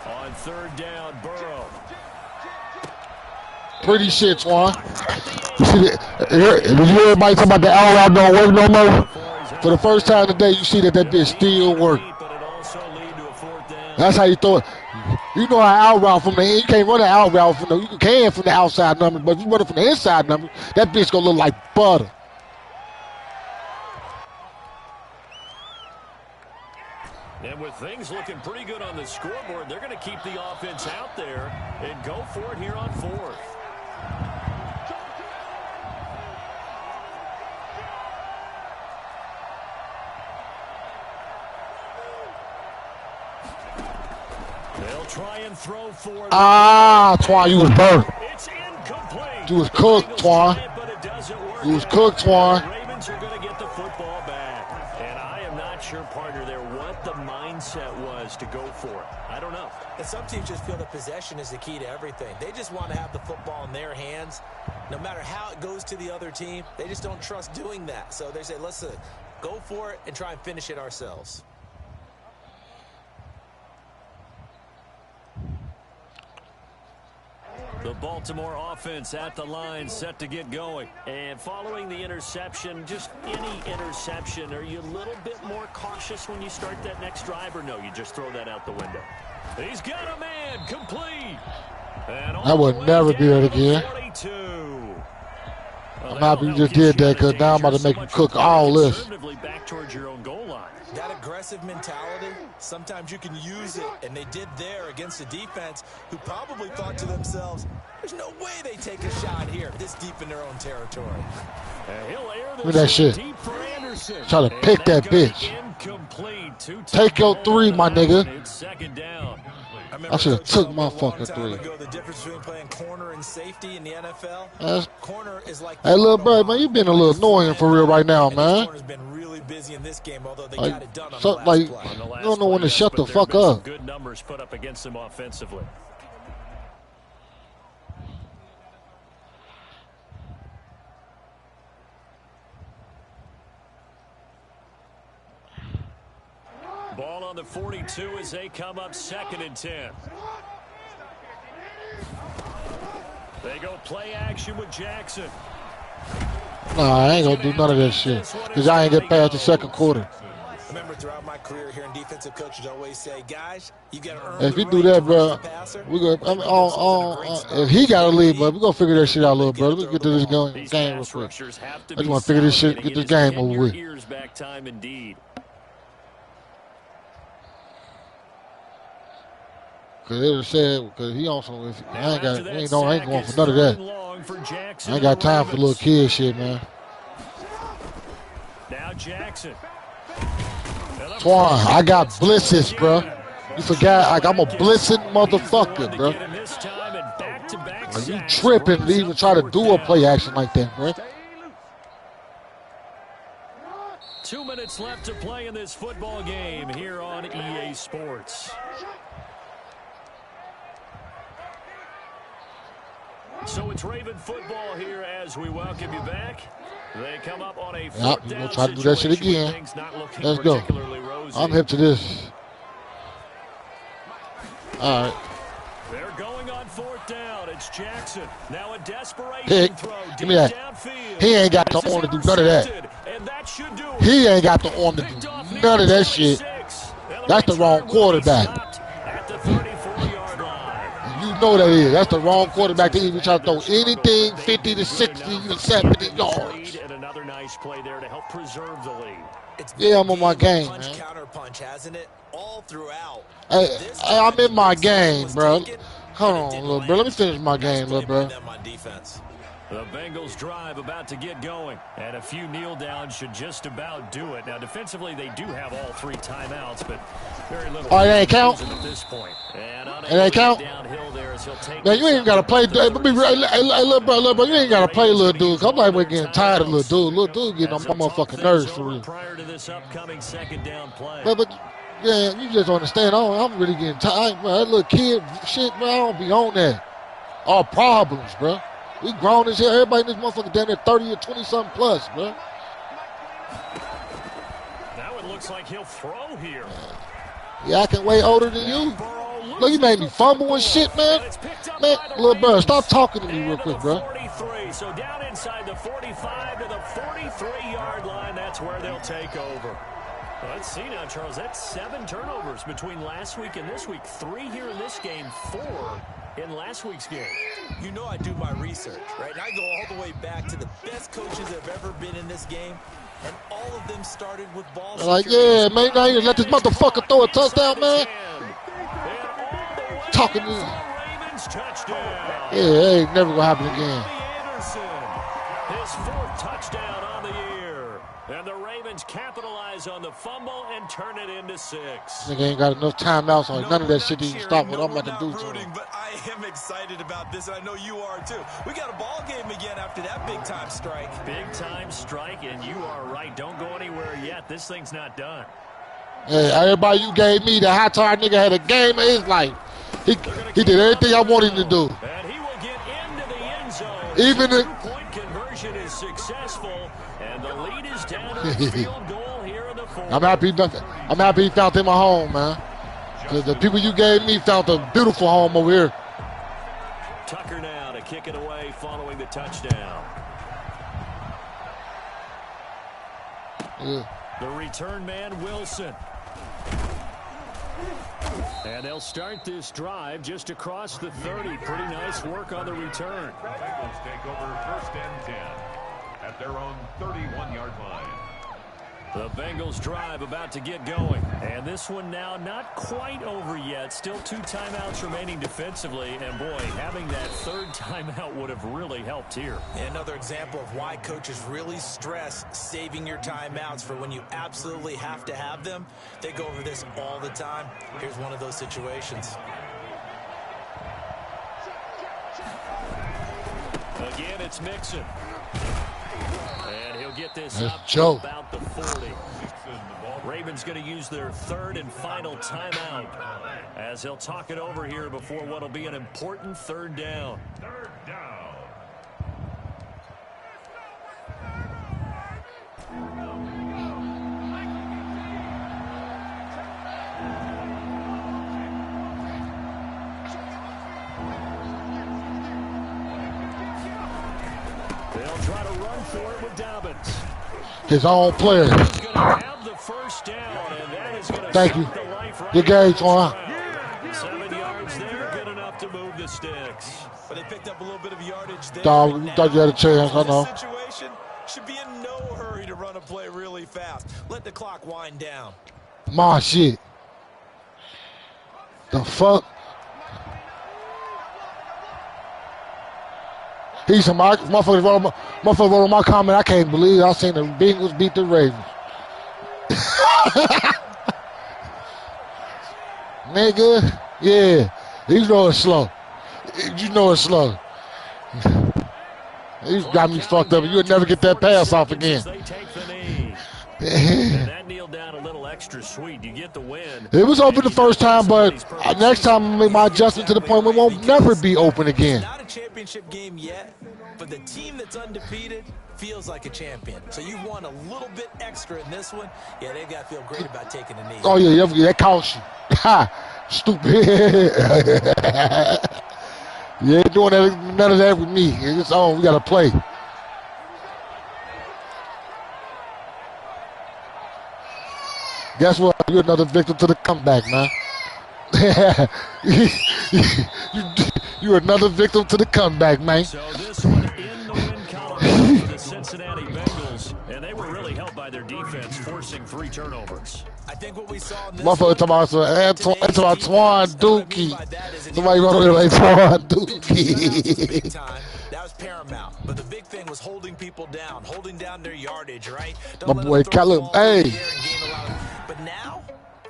On 3rd down, Burrow.
Pretty shit, Twan. You see that? You hear everybody talking about the out route don't work no more? For the first time today, you see that bitch still work. That's how you throw it. You know how out route from the end. You can't run an out route from the. You can from the outside number, but if you run it from the inside number, that bitch gonna look like butter.
And with things looking pretty good on the scoreboard, they're going to keep the offense out there and go for it here on 4th. They'll try and throw for it.
Twan, you was burnt.
It's incomplete.
You was cooked, Twan. You was cooked, Twan.
The Ravens are going to get the football back. And I am not sure, partner, there what the mindset was to go for it. I don't know.
And some teams just feel that possession is the key to everything. They just want to have the football in their hands. No matter how it goes to the other team, they just don't trust doing that. So they say, listen, go for it and try and finish it ourselves.
The Baltimore offense at the line, set to get going. And following the interception, just any interception, are you a little bit more cautious when you start that next drive, or no, you just throw that out the window? He's got a man, complete. And
I would never do it again. I'm happy you just did that, because now I'm about to make you cook all this.
Back towards your own goal line.
That aggressive mentality, sometimes you can use it, and they did there against a defense who probably thought to themselves, there's no way they take a shot here this deep in their own territory.
Look at that shit. Try to pick that bitch. Take your 3, my nigga. I should have took my fucking 3.
The difference between playing corner and safety in the NFL. Corner is like
hey, little bro, man, you been a little annoying for real right now, man.
Corner's been really busy in this game, although they
like,
got it done on
so,
the
like,
last play.
you don't know when to shut the fuck up.
Good numbers put up against them offensively. Ball on the 42 as they come up 2nd and 10. They go play action with Jackson.
Nah, I ain't gonna do none of that shit. Because I ain't get past the 2nd quarter.
Remember, throughout my career here in defensive coaches always say, guys, you got to earn
If
the
you do
right
that,
to
bro,
rush the passer.
we gonna. If he gotta leave, bro, we gonna figure that shit out, little bro. Let me get to this game real quick. I just want to figure this shit, get this game over with.
Back time indeed.
Cause it said, cause he also, if I ain't going for none of that. I ain't got time for little kid shit, man.
Now Jackson.
Twan, I got blisses, bro. You forgot, like, I'm a blissing motherfucker, bro. Like, you tripping to even try to do a play action like that, bro.
2 minutes left to play in this football game here on EA Sports. So it's Raven football here as we welcome you back. They come up on a fourth down.
We'll try to do that shit again. Let's go. I'm hip to this. All right.
They're going on 4th down. It's Jackson. Now a desperation
Pick.
throw.
Give me that.
Downfield.
He ain't got the arm to do none of that.
And that should do it.
He ain't got the arm to do none of that shit. That's the wrong quarterback.
At the 34-yard line.
You know that is. That's the wrong quarterback to even try to throw anything 50 to 60, even 70 yards.
And another nice play there to help preserve the lead.
Yeah, I'm on my game, man.
Counter punch, hasn't it? All throughout.
Hey, I'm in my game, bro. Hold on, little bro. Let me finish my game, little bro.
The Bengals drive about to get going, and a few kneel downs should just about do it. Now, defensively, they do have all 3 timeouts, but very little.
Oh, it ain't count?
At this point.
It ain't count? Man, you ain't got to play. Hey, little bro, you ain't got to play little dude. I'm like, we're getting tired of little dude. Little dude getting on my motherfucking nerves for real.
Prior to this upcoming 2nd down play.
But yeah, you just don't understand. I'm really getting tired, bro. That little kid shit, bro, I don't be on that. All problems, bro. We grown as hell. Everybody in this motherfucker down there 30 or 20-something plus, bro.
Now it looks like he'll throw here.
Yeah, I can way older than you. Look, you made me fumble and shit, man. Man, little bro, stop talking to me real quick, bro.
43, so down inside the 45 to the 43-yard line. That's where they'll take over. Well, let's see now, Charles. That's 7 turnovers between last week and this week. 3 here in this game, 4 in last week's game.
You know I do my research, right? And I go all the way back to the best coaches that have ever been in this game, and all of them started with ball security.
Like, yeah, man, now you let this motherfucker throw a touchdown, man. Talking to me. Yeah, it ain't never gonna happen again.
His 4th touchdown on the year. And the Ravens capitalize on the fumble and turn it into 6.
Nigga ain't got enough timeouts on none of that shit to even stop what I'm about to do to him.
But I am excited about this, and I know you are too. We got a ball game again after that big-time strike.
Big-time strike, and you are right. Don't go anywhere yet. This thing's not done.
Hey, everybody you gave me, the high-tired nigga had a game of his life. He did everything I wanted him to do.
And he will get into the end zone.
Even the
two-point conversion is successful, and the lead is down to the field goal here in the 4th.
I'm happy he found him a home, man. Because the people you gave me found a beautiful home over here.
Tucker now to kick it away following the touchdown.
Yeah.
The return man, Wilson. And they'll start this drive just across the 30. Pretty nice work on the return.
Bengals take over 1st and 10 at their own 31-yard line.
The Bengals drive about to get going. And this one now not quite over yet. Still 2 timeouts remaining defensively. And boy, having that 3rd timeout would have really helped here.
Another example of why coaches really stress saving your timeouts for when you absolutely have to have them. They go over this all the time. Here's one of those situations.
Again, it's Mixon. And he'll get this
That's
up
Joe.
to about the 40. Ravens going to use their 3rd and final timeout as he'll talk it over here before what will be an important 3rd down.
3rd down.
They'll try to run for it with Dobbins.
His own player.
He's going to have the first down, and that is going to
Thank you.
suck the life right
Good game,
out of this
Twan.
crowd. 7 yards there, good enough to move the sticks.
But they picked up a little bit of yardage there.
Dog, you thought you had a chance, I know.
This situation should be in no hurry to run a play really fast. Let the clock wind down.
My shit. The fuck? He's some motherfuckers wrote on my comment. I can't believe I seen the Bengals beat the Ravens. Nigga, yeah. You know it's slow. You know it's slow. He's got me fucked up. You'll never get that pass off again.
And that kneeled down a little extra sweet. You get the win.
It was open the first time, but next time I make my adjustment to the point where it won't never be open again.
Not a championship game yet, but the team that's undefeated feels like a champion. So you won a little bit extra in this one. Yeah, they got to feel great about taking the knee.
Oh, yeah, that costs you. Ha! Stupid. You ain't doing none of that with me. It's on. We got to play. Guess what? You're another victim to the comeback, man. You're another victim to the comeback, man.
So this one in the win column for the Cincinnati Bengals, and they were really helped by their defense, forcing 3 turnovers.
I think what we saw in this
motherfucker talking about Twan Dookie. Somebody wrote on there like Twan Dookie.
That was paramount. But the big thing was holding people down, holding down their yardage, right?
My boy Caleb, hey.
But now,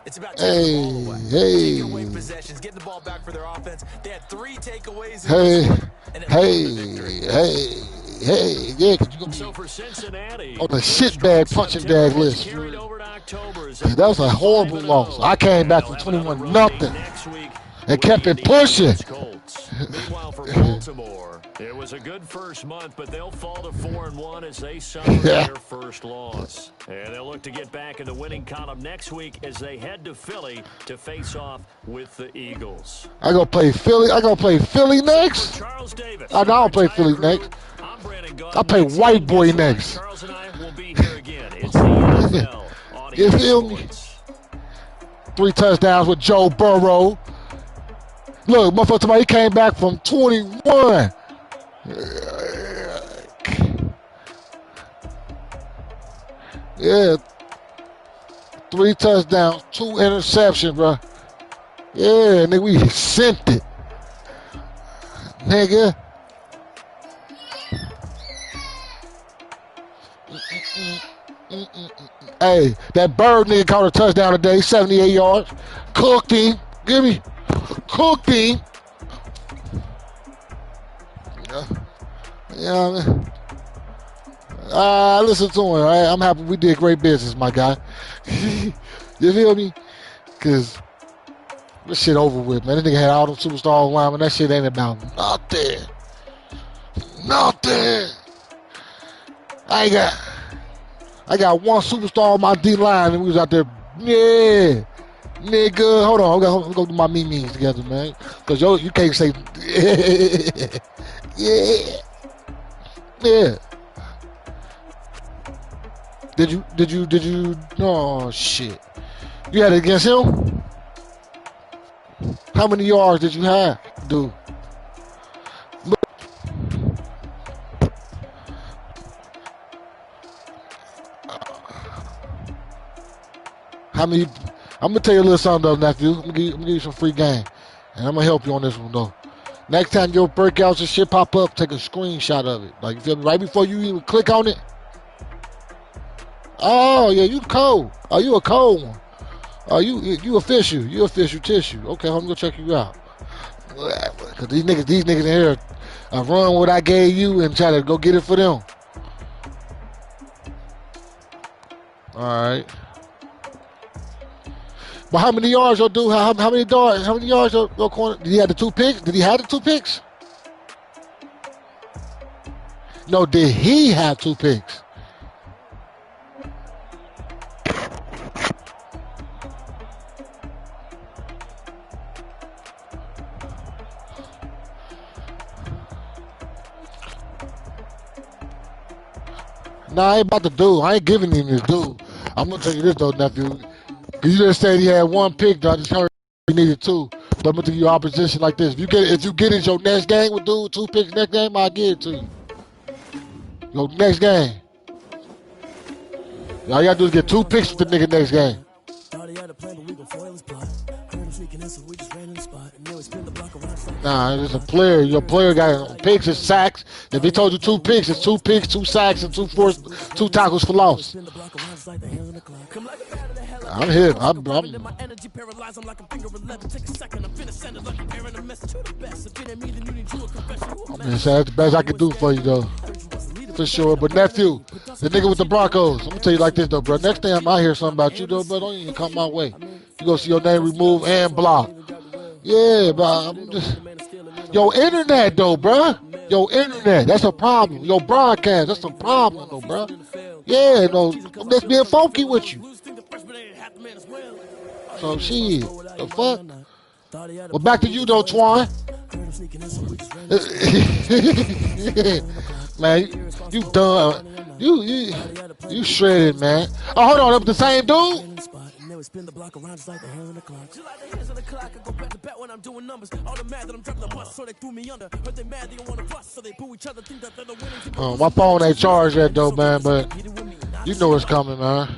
it's about taking the ball away. Taking away possessions, getting the ball back for their offense. They had 3 takeaways.
Hey, yeah, because you're going
So for Cincinnati,
on the shitbag punching bag list. That was a horrible loss. I came back from 21-0 and kept it pushing.
Meanwhile, for Baltimore, it was a good first month, but they'll fall to 4-1 as they suffer their first loss. And they'll look to get back in the winning column next week as they head to Philly to face off with the Eagles.
I go play Philly. I go play Philly next.
Charles Davis.
I don't play Philly next. I play white boy next.
Charles and I will be here again. It's the NFL on
You feel me? 3 touchdowns with Joe Burrow. Look, motherfucker, he came back from 21. Yeah. 3 touchdowns, 2 interceptions, bro. Yeah, nigga, we sent it. Nigga. Hey, that Bird nigga caught a touchdown today, 78 yards. Cooked him. Give me. Cooked him. Yeah, listen to him. Right? I'm happy we did great business, my guy. You feel me? Because this shit over with, man. This nigga had all them superstar linemen. That shit ain't about nothing. Nothing. I got one superstar on my D line, and we was out there. Yeah, nigga. Hold on, I'm gonna do my memes together, man. Cause you can't say. Yeah. Did you? Oh shit. You had it against him? How many yards did you have, dude? How many? I'm gonna tell you a little something though, nephew. I'm gonna give you some free game, and I'm gonna help you on this one though. Next time your breakouts and shit pop up, take a screenshot of it. Like, you feel me? Right before you even click on it. Oh yeah, you cold. Oh, you a cold one. Oh, you official. You official tissue. Okay, I'm gonna check you out. Cause these niggas in here run what I gave you and try to go get it for them. All right. But how many yards your dude? How many yards your corner? Did he have the 2 picks? Did he have the 2 picks? No, did he have 2 picks? Nah, I ain't about to do. I ain't giving him this dude. I'm gonna tell you this though, nephew. You just said he had 1 pick. Though. I just heard he needed 2. But I'm gonna tell you opposition like this. If you get it your next game with dude 2 picks next game, I'll give it to you. Your next game. All you gotta do is get 2 picks with the nigga next game. Nah, it's a player. Your player got picks and sacks. If he told you 2 picks, it's 2 picks, 2 sacks, and 2 tackles for loss. I'm here. I'm just saying that's the best I can do for you, though. For sure. But, nephew, the nigga with the Broncos, I'm going to tell you like this, though, bro. Next time I hear something about you, though, bro, don't even come my way. You going to see your name removed and blocked. Yeah, but I'm just... Yo, internet, though, bro. Yo, internet, that's a problem. Yo, broadcast, that's a problem, though, bro. Yeah, no, I'm just being funky with you. So, shit, the fuck? Well, back to you, though, Twan. Man, you done. You shredded, man. Oh, hold on, that was the same dude? Oh, my phone ain't charged yet, though, man, but you know it's coming, man.